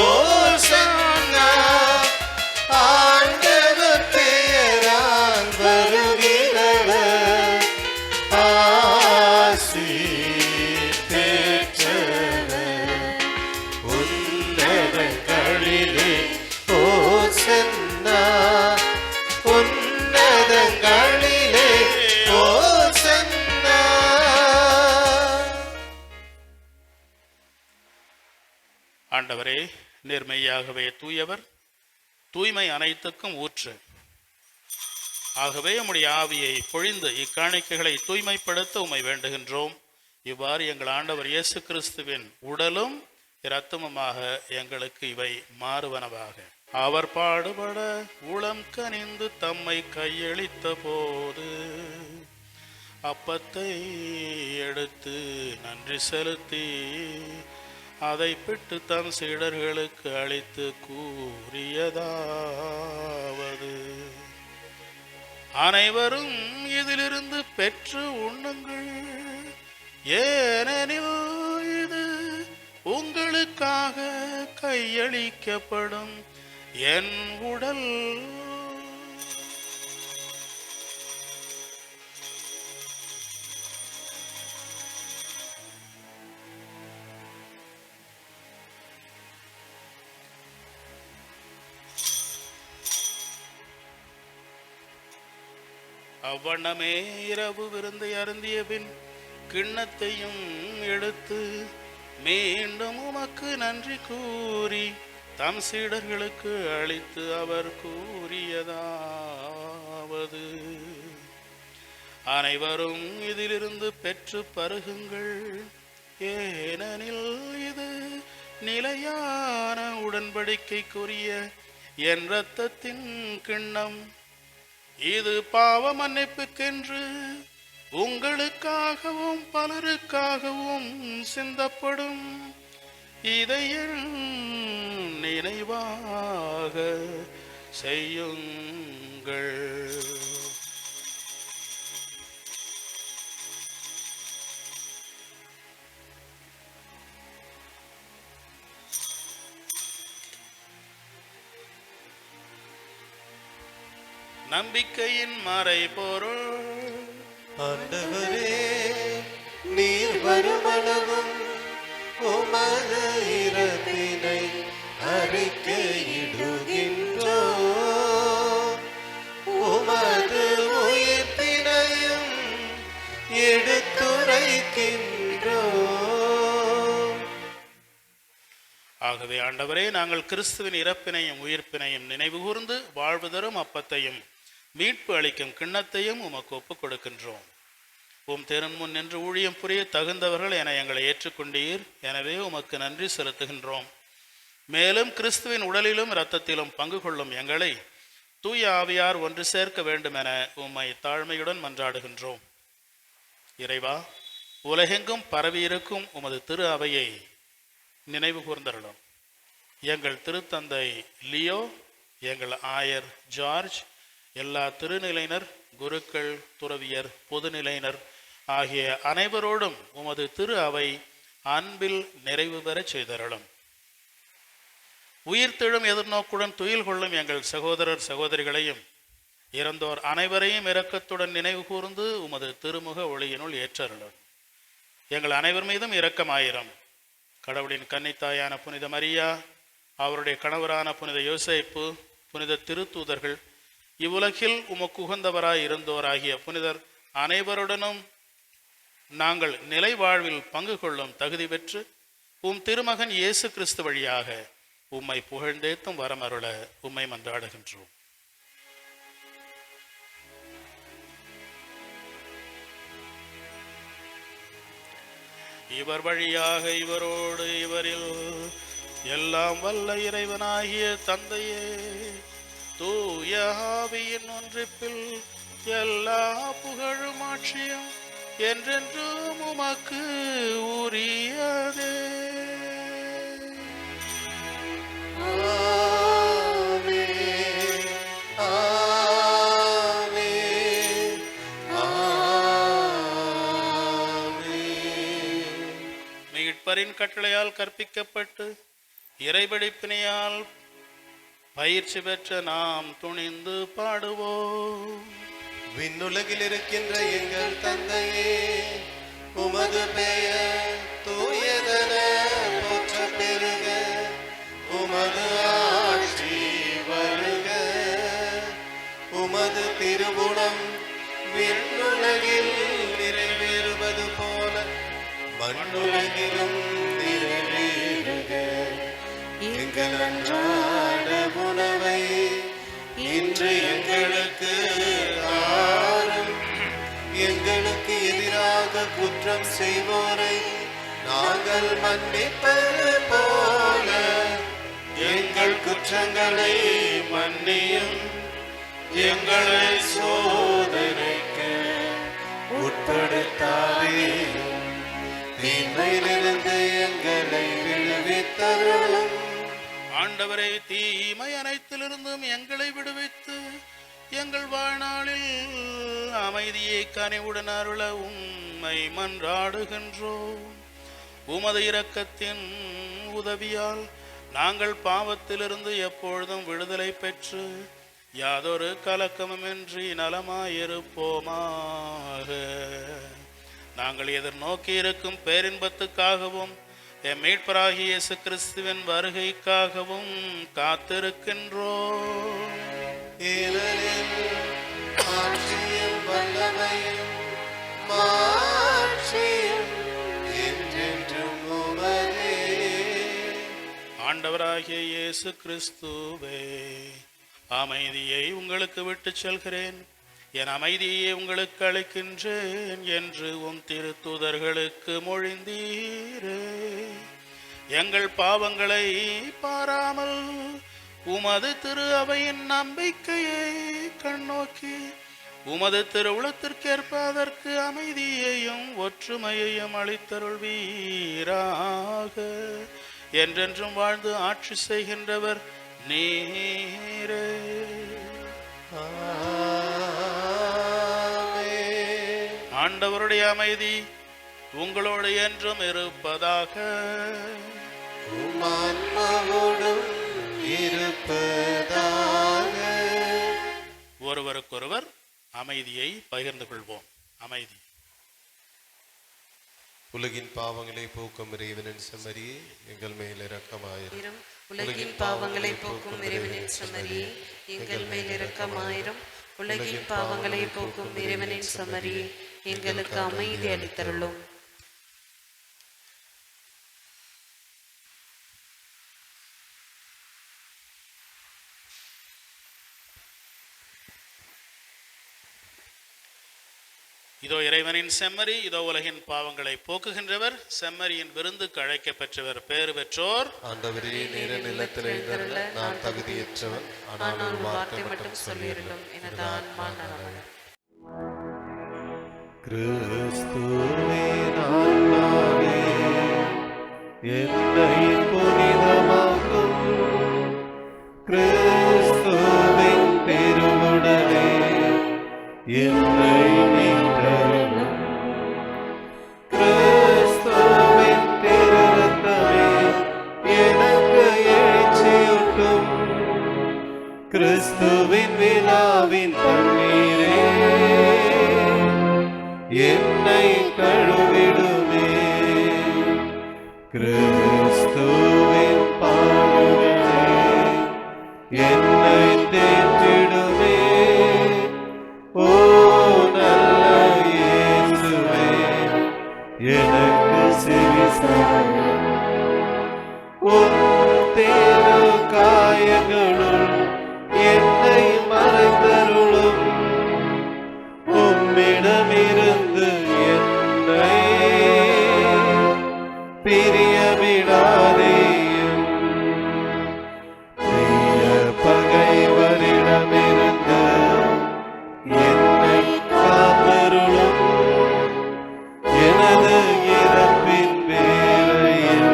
ஓசன்னா. ஆண்டவர் பெயரால் வருகிறவர் ஆசி பெற்றவர். உன்னதங்களிலே ஓசன்னா, உன்னதங்களிலே ஓசன்னா. ஆண்டவரே, நேர்மையாகவே தூயவர், தூய்மை அனைத்துக்கும் ஊற்று. ஆகவே உம்முடைய ஆவியை பொழிந்து இக்காணிக்கைகளை தூய்மைப்படுத்த உம்மை வேண்டுகின்றோம். இவ்வாறு எங்கள் ஆண்டவர் இயேசு கிறிஸ்துவின் உடலும் இரத்தமுமாக எங்களுக்கு இவை மாறுவனவாக. அவர் பாடுபட உளம் கனிந்து தம்மை கையளித்த போது அப்பத்தை எடுத்து நன்றி செலுத்தி அதை பிட்டு தம் சீடர்களுக்கு அளித்து கூறியதாவது: அனைவரும் இதிலிருந்து பெற்று உண்ணுங்கள், ஏனெனில் இது உங்களுக்காக கையளிக்கப்படும் என் உடல். அவ்வண்ணமே இரவு விருந்தை அருந்திய பின் கிண்ணத்தையும் எடுத்து மீண்டும் உமக்கு நன்றி கூறி தம் சீடர்களுக்கு அளித்து அவர் கூறியதாவது: அனைவரும் இதிலிருந்து பெற்று பருகுங்கள், ஏனெனில் இது நிலையான உடன்படிக்கைக்குரிய என் இரத்தத்தின் கிண்ணம். இது பாவ மன்னிப்புக்கென்று உங்களுக்காகவும் பலருக்காகவும் சிந்தப்படும். இதை என் நினைவாக செய்யுங்கள். நம்பிக்கையின் மறைபொருள். ஆண்டவரே, நீர் வருமளவும் உமது இரத்தினை அறிக்கையிடுகின்றோம், உமது உயிர்ப்பினையும் எடுத்துரைக்கின்றோம். ஆகவே ஆண்டவரே, நாங்கள் கிறிஸ்துவின் இறப்பினையும் உயிர்ப்பினையும் நினைவு கூர்ந்து வாழ்வு தரும் அப்பத்தையும் மீட்பு அளிக்கும் கிண்ணத்தையும் உமக்கு ஒப்புக் கொடுக்கின்றோம். உம் திறன் முன் நின்று ஊழியம் புரிய தகுந்தவர்கள் என எங்களை ஏற்றுக்கொண்டீர். எனவே உமக்கு நன்றி செலுத்துகின்றோம். மேலும் கிறிஸ்துவின் உடலிலும் இரத்தத்திலும் பங்கு கொள்ளும் எங்களை தூய ஆவியார் ஒன்று சேர்க்க வேண்டும் என உம்மை தாழ்மையுடன் மன்றாடுகின்றோம். இறைவா, உலகெங்கும் பரவியிருக்கும் உமது திரு அவையை நினைவு கூர்ந்தருளும். எங்கள் திருத்தந்தை லியோ, எங்கள் ஆயர் ஜார்ஜ், எல்லா திருநிலையினர், குருக்கள், துறவியர், பொதுநிலையினர் ஆகிய அனைவரோடும் உமது திரு அவை அன்பில் நிறைவு பெறச் செய்தருளும். உயிர்த்தெழும் எதிர்நோக்குடன் துயில் கொள்ளும் எங்கள் சகோதரர் சகோதரிகளையும் இறந்தோர் அனைவரையும் இரக்கத்துடன் நினைவு கூர்ந்து உமது திருமுக ஒளியினுள் ஏற்றருளும். எங்கள் அனைவர் மீதும் இரக்கமாயிரம். கடவுளின் கன்னித்தாயான புனித மரியா, அவருடைய கணவரான புனித யோசேப்பு, புனித திருத்தூதர்கள், இவ்வுலகில் உமக்கு உகந்தவராய் இருந்தோராகிய புனிதர் அனைவருடனும் நாங்கள் நிலை வாழ்வில் பங்கு கொள்ளும் தகுதி பெற்று திருமகன் இயேசு கிறிஸ்து வழியாக உம்மை புகழ்ந்தேத்தும் வரமருள உம்மை மன்றாடுகின்றோம். இவர் வழியாக இவரோடு இவரில் எல்லாம் வல்ல இறைவனாகிய தந்தையே, தூய ஆவியின் ஒன்றிப்பில் எல்லா புகழும் ஆட்சியும் என்றென்றும் உமக்கு உரியதே. மீட்பரின் கட்டளையால் கற்பிக்கப்பட்டு இறைபடிப்பினையால் பயிற்சி பெற்ற நாம் துணிந்து பாடுவோம். விண்ணுலகில் இருக்கின்ற எங்கள் தந்தையே, உமது பெயர் தூயதென போற்ற பெறுக. உமது ஆட்சி வருக. உமது திருவுளம் விண்ணுலகில் நிறைவேறுவது போல மண்ணுலகிலும் நிறைவேறுக. எங்கள் அன்றாட உணவை இன்று எங்களுக்கு தாரும். எங்களுக்கு எதிராக குற்றம் செய்வோரை நாங்கள் மன்னிப்பது போல எங்கள் குற்றங்களை மன்னியும். எங்களை சோதனைக்கு உட்படுத்தாதேயும், தீமையிலிருந்து எங்களை விடுவித்தருளும். ஆண்டவரை, தீமை அனைத்திலிருந்தும் எங்களை விடுவித்து எங்கள் வாழ்நாளில் அமைதியை கனிவுடன் அருள உம்மை மன்றாடுகின்றோம். உமது இரக்கத்தின் உதவியால் நாங்கள் பாவத்திலிருந்து எப்பொழுதும் விடுதலை பெற்று யாதொரு கலக்கமுமின்றி நலமாயிருப்போமாக. நாங்கள் எதிர்நோக்கி இருக்கும் பேரின்பத்துக்காகவும் எம் மீட்பராகிய இயேசு கிறிஸ்துவின் வருகைக்காகவும் காத்திருக்கின்றோம். ஆட்சியும் வல்லமையும் மாட்சியும் என்றென்றும் உமதே. ஆண்டவராகிய இயேசு கிறிஸ்துவே, அமைதியை உங்களுக்கு விட்டுச் செல்கிறேன், என் அமைதியை உங்களுக்கு அளிக்கின்றேன் என்று உம் திருத்தூதர்களுக்கு மொழிந்தீரே. எங்கள் பாவங்களை பாராமல் உமது திரு அவையின் நம்பிக்கையை கண்ணோக்கி உமது திருவுளத்திற்கேற்ப அதற்கு அமைதியையும் ஒற்றுமையையும் அளித்தருள்வீராக. என்றென்றும் வாழ்ந்து ஆட்சி செய்கின்றவர் நீரே. ஆண்டவருடைய அமைதி உங்களோடு என்றும் இருப்பதாக. ஒருவருக்கொருவர் அமைதியை பகிர்ந்து கொள்வோம். அமைதி. உலகின் பாவங்களை போக்கும் இறைவனின் செம்மறியே, எங்கள் மேல் இரக்கமாயிரும். உலகின் பாவங்களை போக்கும் இறைவனின் செம்மறியே, எங்கள் மேல் இரக்கமாயிரும். உலகின் பாவங்களை போக்கும் இறைவனின் செம்மறியே, எங்களுக்கு அமைதி அளித்தருளும். இதோ இறைவனின் செம்மறி, இதோ உலகின் பாவங்களை போக்குகின்றவர். செம்மறியின் விருந்துக்கு அழைக்க பெற்றவர் பேறு பெற்றோர். ஆண்டவரே, நீர் நிலத்தில் எழுந்தருள நான் தகுதியற்றவன், ஆனால் ஒரு வார்த்தை மட்டும் சொல்லியிருக்கும் எனது ஆன்மா நலமடையும். கிறிஸ்துவே நானாவே என்னை புனிதமாக்கும். கிறிஸ்துவின் திருவுடலே கிறிஸ்துவின் விழாவின் தண்ணீரே என்னை கழுவிடுமே. கிறிஸ்துவின் பாடுகளே என்னை தேற்றிடுமே. ஓ நல்ல இயேசுவே, எனக்கு செவிசாயும். உன் தேவ காயங்களுள் என்னை மறைந்தருளும். உம்மிடமிருந்து என்னை பிரிய விடாதேயும். பிரிய பகைவரிடமிருந்து என்னை காத்தருளும். எனது இறப்பின் வேளையில்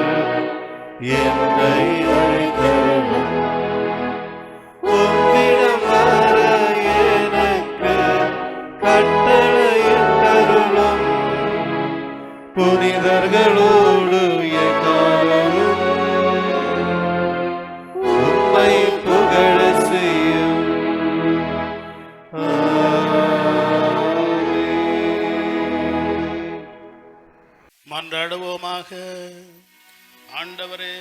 என்னை அழைத்தருளும். உம்மிடம் வர எனக்கு கட்டளையிட்டருளும். புனிதர்களோடு எக்காலமும் உம்மை புகழ செய்யும். மன்றாடுவோமாக. ஆண்டவரே,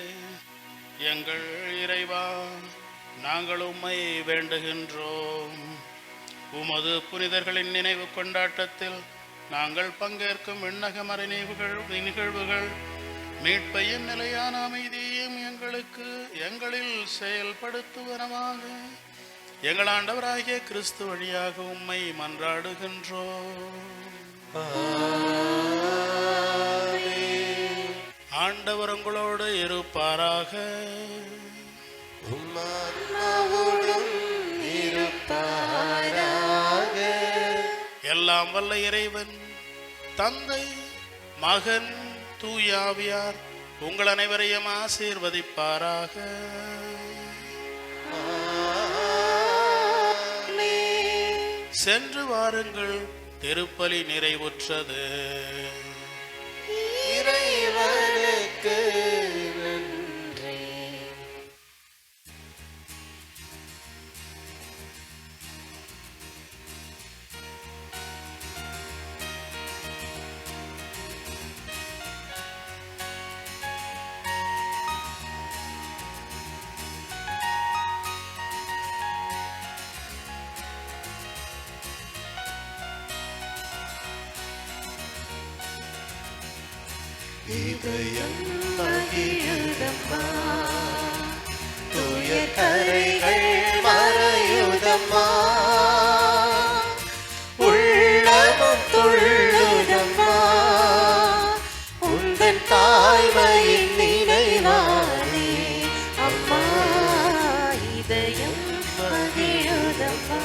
எங்கள் இறைவா, நாங்கள் உம்மை வேண்டுகின்றோம். உமது புனிதர்களின் நினைவு கொண்டாட்டத்தில் நாங்கள் பங்கேற்கும் விண்ணகமறை நிகழ்வுகள் மீட்பையும் நிலையான அமைதியையும் எங்களில் செயல்படுத்துவனமாக எங்கள் ஆண்டவராகிய கிறிஸ்து வழியாக உம்மை மன்றாடுகின்றோம். ஆண்டவர் உங்களோடு இருப்பாராக. எல்லாம் வல்ல இறைவன் தந்தை, மகன், தூயாவியார் உங்கள் அனைவரையும் ஆசீர்வதிப்பாராக. சென்று வாருங்கள், திருப்பலி நிறைவுற்றது. இறைவனுக்கு நன்றி. இதயம் மகிழுதம்மா, துயர் கரைகள் மறையுதம்மா, உள்ளமும் துள்ளுதம்மா, உந்தன் தாய்மையின் நினைவானே அம்மா. இதயம் மகிழுதம்மா.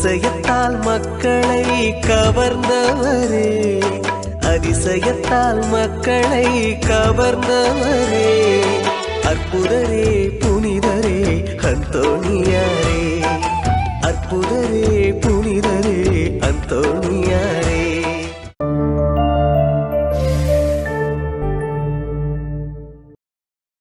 அதிசயத்தால் மக்களை கவர்ந்தவரே, அதிசயத்தால் மக்களை கவர்ந்தவரே, அற்புதரே புனிதரே அந்தோணியாரே, அற்புதரே